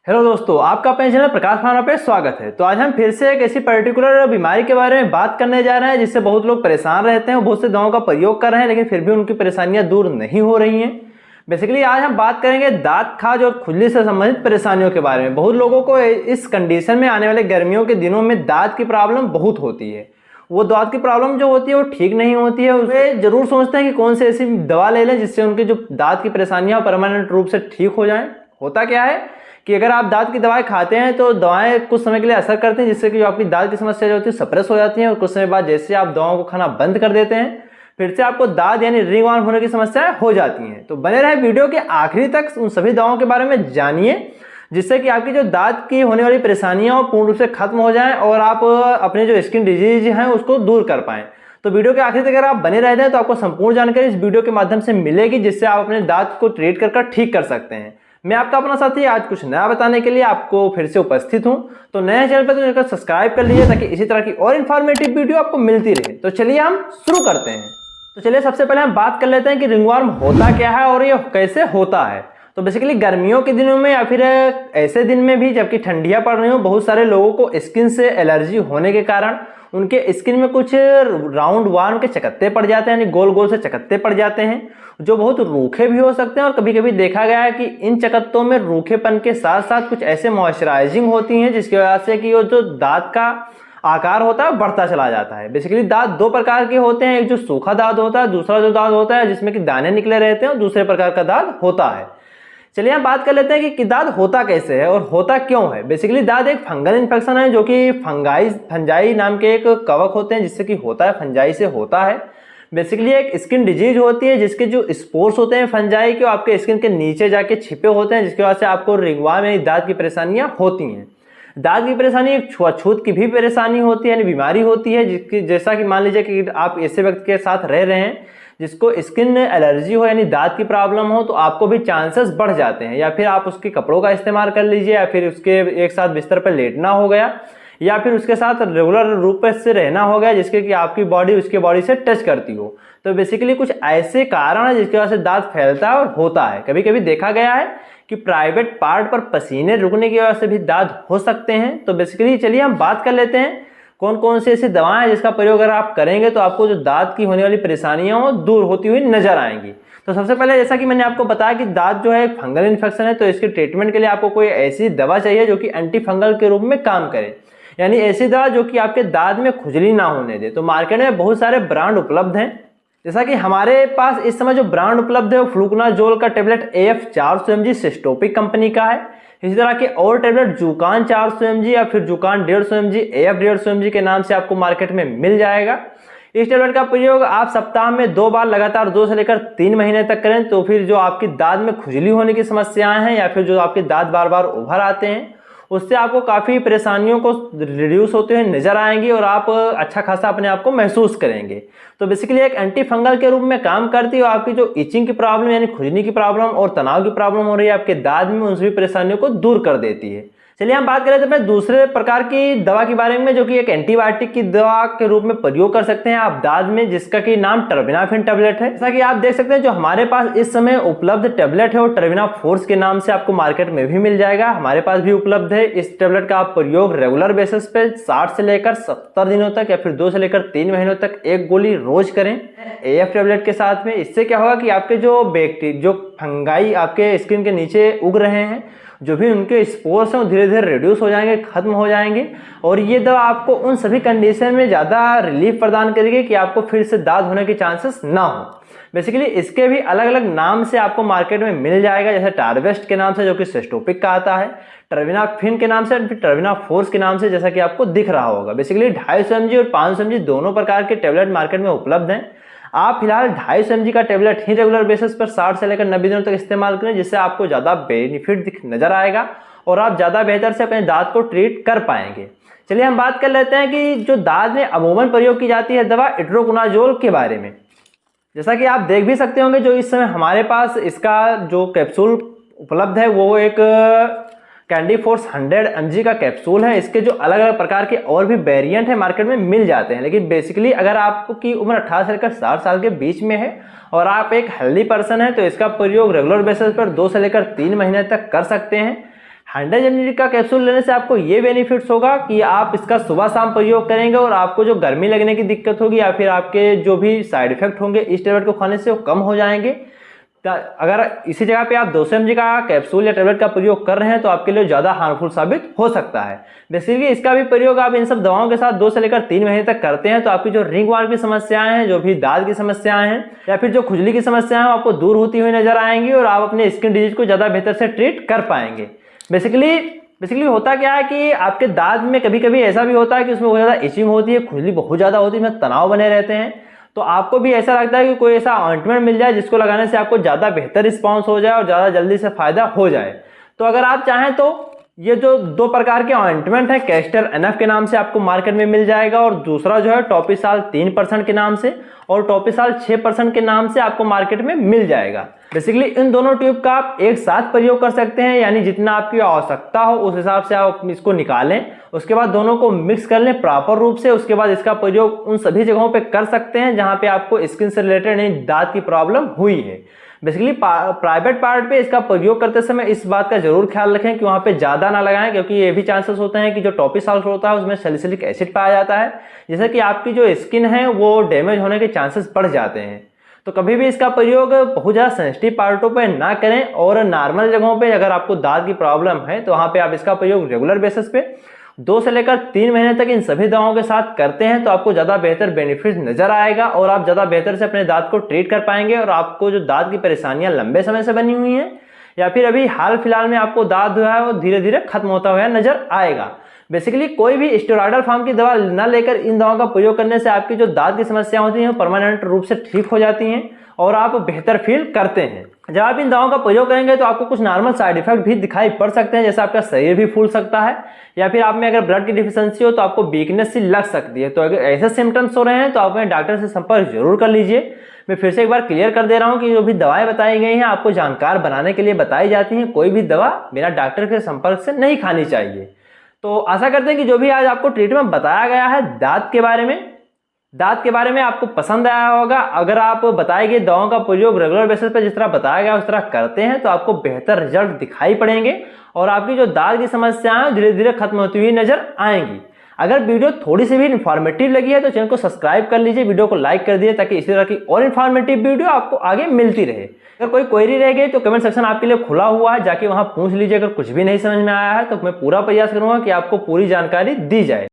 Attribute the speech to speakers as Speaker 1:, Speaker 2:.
Speaker 1: Hello दोस्तों, आपका अपने चैनल प्रकाश फार्मा पे स्वागत है। तो आज हम फिर से एक ऐसी पर्टिकुलर बीमारी के बारे में बात करने जा रहे हैं जिससे बहुत लोग परेशान रहते हैं, बहुत से दवाओं का प्रयोग कर रहे हैं लेकिन फिर भी उनकी परेशानियां दूर नहीं हो रही हैं। बेसिकली आज हम बात करेंगे दांत खाज और खुजली से संबंधित परेशानियों के बारे में। बहुत लोगों को इस कंडीशन में आने वाले गर्मियों के दिनों में दांत की प्रॉब्लम बहुत होती है। वो दांत की प्रॉब्लम जो होती है वो ठीक नहीं होती है। वे जरूर सोचते हैं कि कौन सी ऐसी दवा ले लें जिससे उनकी जो दांत की परेशानियां परमानेंट रूप से ठीक हो जाएं। होता क्या है कि अगर आप दांत की दवाएं खाते हैं तो दवाएं कुछ समय के लिए असर करती हैं जिससे कि जो आपकी दांत की समस्या जो होती है सप्रेस हो जाती है और कुछ समय बाद जैसे आप दवाओं को खाना बंद कर देते हैं फिर से आपको दांत यानी रिंगवर्म होने की समस्याएं हो जाती हैं। तो बने रहे वीडियो के आखिरी तक, उन सभी दवाओं के बारे में जानिए जिससे कि आपकी जो दांत की होने वाली परेशानियां पूर्ण रूप से खत्म हो जाएं और आप अपने जो स्किन डिजीज हैं उसको दूर कर पाएं। तो वीडियो के आखिर तक अगर आप बने रहते हैं तो आपको संपूर्ण जानकारी इस वीडियो के माध्यम से मिलेगी जिससे आप अपने दांत को ट्रीट कर ठीक कर सकते हैं। मैं आपका अपना साथी आज कुछ नया बताने के लिए आपको फिर से उपस्थित हूं। तो नए चैनल पर तो सब्सक्राइब कर लीजिए ताकि इसी तरह की और इन्फॉर्मेटिव वीडियो आपको मिलती रहे। तो चलिए हम शुरू करते हैं। तो चलिए सबसे पहले हम बात कर लेते हैं कि रिंगवर्म होता क्या है और ये कैसे होता है। तो बेसिकली गर्मियों के दिनों में या फिर ऐसे दिन में भी जबकि ठंडियां पड़ रही हो, बहुत सारे लोगों को स्किन से एलर्जी होने के कारण उनके स्किन में कुछ राउंड वार्म के चकत्ते पड़ जाते हैं, यानी गोल गोल से चकत्ते पड़ जाते हैं जो बहुत रूखे भी हो सकते हैं। और कभी कभी देखा गया है कि इन चकत्तों में रूखेपन के साथ साथ कुछ ऐसे मॉइस्चराइजिंग होती हैं जिसकी वजह से कि वो जो दांत का आकार होता है बढ़ता चला जाता है। बेसिकली दांत दो प्रकार के होते हैं, एक जो सूखा दांत होता है, दूसरा जो दांत होता है जिसमें कि दाने निकले रहते हैं और दूसरे प्रकार का दांत होता है। चलिए हम बात कर लेते हैं कि दांत होता कैसे है और होता क्यों है। बेसिकली दांत एक फंगल इन्फेक्शन है जो कि फंजाई नाम के एक कवक होते हैं जिससे कि होता है, फंजाई से होता है। बेसिकली एक स्किन डिजीज होती है जिसके जो स्पोर्स होते हैं फंजाई के आपके स्किन के नीचे जाके छिपे होते हैं जिसकी वजह से आपको रिंगवर्म में दांत की परेशानियां होती हैं। दांत की परेशानी एक छुआछूत की भी परेशानी होती है, यानी बीमारी होती है जिसकी जैसा कि मान लीजिए कि आप ऐसे व्यक्ति के साथ रह रहे हैं जिसको स्किन एलर्जी हो यानी दांत की प्रॉब्लम हो तो आपको भी चांसेस बढ़ जाते हैं। या फिर आप उसके कपड़ों का इस्तेमाल कर लीजिए या फिर उसके एक साथ बिस्तर पर लेटना हो गया या फिर उसके साथ रेगुलर रूप से रहना हो गया जिसके कि आपकी बॉडी उसके बॉडी से टच करती हो। तो बेसिकली कुछ ऐसे कारण है जिसकी वजह से दांत फैलता है और होता है। कभी कभी देखा गया है कि प्राइवेट पार्ट पर पसीने रुकने की वजह से भी दांत हो सकते हैं। तो बेसिकली चलिए हम बात कर लेते हैं कौन कौन सी ऐसी दवाएं हैं जिसका प्रयोग अगर आप करेंगे तो आपको जो दांत की होने वाली परेशानियां हो दूर होती हुई नजर आएंगी। तो सबसे पहले जैसा कि मैंने आपको बताया कि दांत जो है एक फंगल इन्फेक्शन है, तो इसके ट्रीटमेंट के लिए आपको कोई ऐसी दवा चाहिए जो कि एंटी फंगल के रूप में काम करे, यानी ऐसी दवा जो कि आपके दांत में खुजली ना होने दे। तो मार्केट में बहुत सारे ब्रांड उपलब्ध हैं, जैसा कि हमारे पास इस समय जो ब्रांड उपलब्ध है वो फ्लूकनाजोल का टेबलेट AF 400 mg सिस्टोपिक कंपनी का है। इसी तरह के और टेबलेट जूकान 400 mg या फिर जूकान 150 mg AF 150 mg के नाम से आपको मार्केट में मिल जाएगा। इस टेबलेट का प्रयोग आप सप्ताह में 2 बार लगातार 2 से लेकर 3 महीने तक करें तो फिर जो आपकी दांत में खुजली होने की समस्याएं हैं या फिर जो आपके दांत बार बार उभर आते हैं उससे आपको काफी परेशानियों को रिड्यूस होते हुए नजर आएंगी और आप अच्छा खासा अपने आप को महसूस करेंगे। तो बेसिकली एक एंटी फंगल के रूप में काम करती है और आपकी जो इचिंग की प्रॉब्लम यानी खुजली की प्रॉब्लम और तनाव की प्रॉब्लम हो रही है आपके दांत में, उन सभी परेशानियों को दूर कर देती है। चलिए हम बात करें तो दूसरे प्रकार की दवा के बारे में जो कि एक एंटीबायोटिक की दवा के रूप में प्रयोग कर सकते हैं आप दांत में, जिसका कि नाम टर्बिनाफिन टेबलेट है। जैसा कि आप देख सकते हैं जो हमारे पास इस समय उपलब्ध टेबलेट है वो टर्बिना फोर्स के नाम से आपको मार्केट में भी मिल जाएगा, हमारे पास भी उपलब्ध है। इस टेबलेट का आप प्रयोग रेगुलर बेसिस पे 60 से लेकर 70 दिनों तक या फिर 2 से लेकर 3 महीनों तक एक गोली रोज करें AF टेबलेट के साथ में। इससे क्या होगा कि आपके जो बैक्टीरिया जो फंगाई आपके स्किन के नीचे उग रहे हैं, जो भी उनके स्पोर्स हैं वो धीरे धीरे रिड्यूस हो जाएंगे, खत्म हो जाएंगे और ये दवा आपको उन सभी कंडीशन में ज़्यादा रिलीफ प्रदान करेगी कि आपको फिर से दांत होने के चांसेस ना हो। बेसिकली इसके भी अलग अलग नाम से आपको मार्केट में मिल जाएगा, जैसे टारवेस्ट के नाम से जो कि सिस्टोपिक का आता है, टर्बिनाफिन के नाम से, फिर टर्बिना फोर्स के नाम से जैसा कि आपको दिख रहा होगा। बेसिकली 250 mg और 500 mg दोनों प्रकार के टेबलेट मार्केट में उपलब्ध हैं। आप फिलहाल 250 mg का टेबलेट ही रेगुलर बेसिस पर 60 से लेकर 90 दिनों तक इस्तेमाल करें जिससे आपको ज़्यादा बेनिफिट नजर आएगा और आप ज़्यादा बेहतर से अपने दांत को ट्रीट कर पाएंगे। चलिए हम बात कर लेते हैं कि जो दांत में अमूमन प्रयोग की जाती है दवा इट्रोकोनाजोल के बारे में। जैसा कि आप देख भी सकते होंगे जो इस समय हमारे पास इसका जो कैप्सूल उपलब्ध है वो एक कैंडी फोर्स 100 mg का कैप्सूल है। इसके जो अलग अलग प्रकार के और भी वेरिएंट है मार्केट में मिल जाते हैं, लेकिन बेसिकली अगर आपकी उम्र 18 से लेकर 60 साल के बीच में है और आप एक हेल्दी पर्सन है तो इसका प्रयोग रेगुलर बेसिस पर 2 से लेकर 3 महीने तक कर सकते हैं। 100 ml का कैप्सूल लेने से आपको ये बेनिफिट्स होगा कि आप इसका सुबह शाम प्रयोग करेंगे और आपको जो गर्मी लगने की दिक्कत होगी या फिर आपके जो भी साइड इफेक्ट होंगे इस टेबलेट को खाने से वो कम हो जाएंगे। अगर इसी जगह पे आप 200 mg का कैप्सूल या टेबलेट का प्रयोग कर रहे हैं तो आपके लिए ज़्यादा हार्मफुल साबित हो सकता है। बेसिकली इसका भी प्रयोग आप इन सब दवाओं के साथ 2 से लेकर 3 महीने तक करते हैं तो आपकी जो रिंग वार्म की समस्याएं हैं, जो भी दाद की समस्याएं हैं या फिर जो खुजली की समस्याएं हैं आपको दूर होती हुई नजर आएंगी और आप अपने स्किन डिजीज को ज़्यादा बेहतर से ट्रीट कर पाएंगे। बेसिकली होता क्या है कि आपके दांत में कभी कभी ऐसा भी होता है कि उसमें बहुत ज़्यादा इचिंग होती है, खुजली बहुत ज़्यादा होती है, उसमें तनाव बने रहते हैं। तो आपको भी ऐसा लगता है कि कोई ऐसा ऑइंटमेंट मिल जाए जिसको लगाने से आपको ज़्यादा बेहतर रिस्पांस हो जाए और ज़्यादा जल्दी से फायदा हो जाए। तो अगर आप चाहें तो ये जो 2 प्रकार के ऑइंटमेंट है, कैस्टर एनएफ के नाम से आपको मार्केट में मिल जाएगा और दूसरा जो है टॉपिसाल 3% के नाम से और टॉपिसाल 6% के नाम से आपको मार्केट में मिल जाएगा। बेसिकली इन दोनों ट्यूब का आप एक साथ प्रयोग कर सकते हैं, यानी जितना आपकी आवश्यकता हो उस हिसाब से आप इसको निकालें, उसके बाद दोनों को मिक्स कर लें प्रॉपर रूप से। उसके बाद इसका प्रयोग उन सभी जगहों पे कर सकते हैं जहां पे आपको स्किन से रिलेटेड दांत की प्रॉब्लम हुई है। बेसिकली प्राइवेट पार्ट पे इसका प्रयोग करते समय इस बात का जरूर ख्याल रखें कि वहां पे ज्यादा ना लगाएं, क्योंकि ये भी चांसेस होते हैं कि जो टॉपिसाल होता है उसमें सैलिसिलिक एसिड पाया जाता है, जिससे कि आपकी जो स्किन है वो डैमेज होने के चांसेस बढ़ जाते हैं। तो कभी भी इसका प्रयोग बहुत ज़्यादा सेंसिटिव पार्टों पे ना करें और नॉर्मल जगहों पे अगर आपको दांत की प्रॉब्लम है तो वहाँ पे आप इसका प्रयोग रेगुलर बेसिस पे 2 से लेकर 3 महीने तक इन सभी दवाओं के साथ करते हैं तो आपको ज़्यादा बेहतर बेनिफिट नजर आएगा और आप ज़्यादा बेहतर से अपने दांत को ट्रीट कर पाएंगे और आपको जो दांत की परेशानियां लंबे समय से बनी हुई हैं या फिर अभी हाल फिलहाल में आपको दांत जो है वो धीरे धीरे खत्म होता हुआ नजर आएगा। बेसिकली कोई भी स्टेरॉयडल फॉर्म की दवा न लेकर इन दवाओं का प्रयोग करने से आपकी जो दांत की समस्या होती है परमानेंट रूप से ठीक हो जाती हैं और आप बेहतर फील करते हैं। जब आप इन दवाओं का प्रयोग करेंगे तो आपको कुछ नॉर्मल साइड इफेक्ट भी दिखाई पड़ सकते हैं, जैसे आपका शरीर भी फूल सकता है या फिर आप में अगर ब्लड की डिफिशियंसी हो तो आपको वीकनेस सी लग सकती है। तो अगर ऐसे सिम्टम्स हो रहे हैं तो आप अपने डॉक्टर से संपर्क जरूर कर लीजिए। मैं फिर से एक बार क्लियर कर दे रहा हूं कि जो भी दवाएं बताई गई हैं आपको जानकार बनाने के लिए बताई जाती हैं, कोई भी दवा बिना डॉक्टर के संपर्क से नहीं खानी चाहिए। तो आशा करते हैं कि जो भी आज आपको ट्रीटमेंट बताया गया है दांत के बारे में आपको पसंद आया होगा। अगर आप बताए गए दवाओं का प्रयोग रेगुलर बेसिस पर जिस तरह बताया गया उस तरह करते हैं तो आपको बेहतर रिजल्ट दिखाई पड़ेंगे और आपकी जो दांत की समस्याएं धीरे धीरे खत्म होती हुई नजर आएंगी। अगर वीडियो थोड़ी सी भी इन्फॉर्मेटिव लगी है तो चैनल को सब्सक्राइब कर लीजिए, वीडियो को लाइक कर दीजिए ताकि इसी तरह की और इन्फॉर्मेटिव वीडियो आपको आगे मिलती रहे। अगर कोई क्वेरी रह गई तो कमेंट सेक्शन आपके लिए खुला हुआ है, जाके वहां पूछ लीजिए। अगर कुछ भी नहीं समझ में आया है तो मैं पूरा प्रयास करूंगा कि आपको पूरी जानकारी दी जाए।